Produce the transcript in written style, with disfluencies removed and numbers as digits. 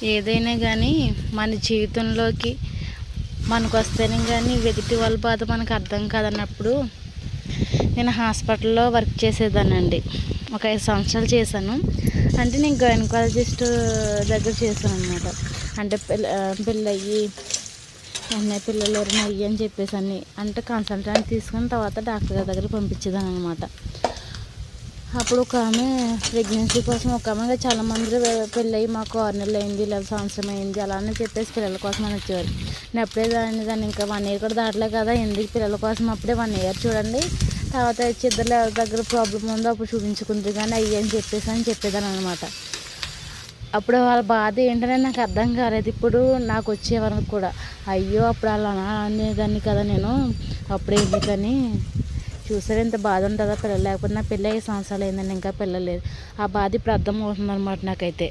ఏదైనా కానీ మన జీవితంలోకి మనకు వస్తేనే కానీ ఎదుటి వాళ్ళ బాధ మనకు అర్థం కాదన్నప్పుడు నేను హాస్పిటల్లో వర్క్ చేసేదానండి. ఒక 5 సంవత్సరాలు చేశాను. అంటే నేను గైనకాలజిస్ట్ దగ్గర చేశాను అనమాట. అంటే పెళ్ళయ్యి అన్నయ్య పిల్లలు ఎవరైనా అయ్యి అని చెప్పేసి అంటే కన్సల్టెంట్ తీసుకున్న తర్వాత డాక్టర్ గారి దగ్గర పంపించేదాన్ని అనమాట. అప్పుడు ఒక ఆమె ప్రెగ్నెన్సీ కోసం ఒక ఆమె చాలామంది పెళ్ళయి మాకు 6 నెలలు అయింది లేదా సంవత్సరం అయింది అలానే చెప్పేసి పిల్లల కోసం అని వచ్చేవారు. నేను అప్పుడే దాన్ని ఇంకా 1 ఇయర్ కూడా దాటలే కదా, ఎందుకు పిల్లల కోసం అప్పుడే 1 ఇయర్ చూడండి, తర్వాత వచ్చి ఇద్దరు ఎవరి దగ్గర ప్రాబ్లం ఉందో అప్పుడు చూపించుకుంటారు కానీ అయ్యి అని చెప్పేదాన్ని అనమాట. అప్పుడు వాళ్ళ బాధ ఏంటనే నాకు అర్థం కాలేదు. ఇప్పుడు నాకు వచ్చేవరకు కూడా అయ్యో అప్పుడు అలా అనేదాన్ని కదా నేను, అప్పుడు ఎందుకని చూసారు ఎంత బాధ ఉంటుందో పిల్లలు లేకపోతే. నా పెళ్ళి 5 సంవత్సరాలు అయిందండి, ఇంకా పిల్లలు లేదు. ఆ బాధ ఇప్పుడు అర్థం అవుతుంది అనమాట నాకైతే.